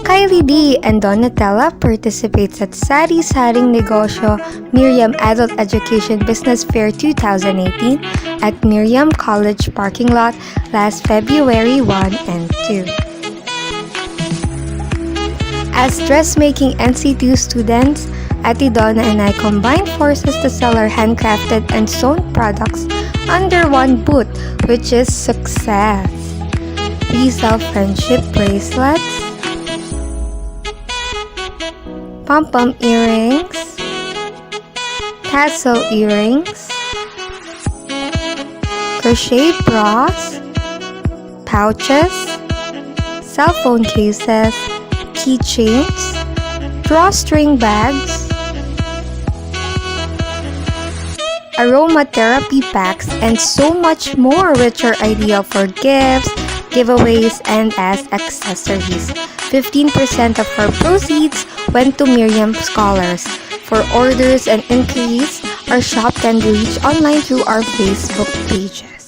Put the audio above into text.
Kylie D and Donatella participates at Sari-Saring Negosyo Miriam Adult Education Business Fair 2018 at Miriam College parking lot last February 1 and 2. As dressmaking NC2 students, Ate Donna and I combined forces to sell our handcrafted and sewn products under one booth, which is success. We sell friendship bracelets, pom-pom earrings, tassel earrings, crochet bras, pouches, cell phone cases, keychains, drawstring bags, aromatherapy packs, and so much more, which are ideal for gifts, giveaways, and as accessories. 15% of our proceeds went to Miriam Scholars. For orders and inquiries, our shop can be reached online through our Facebook pages.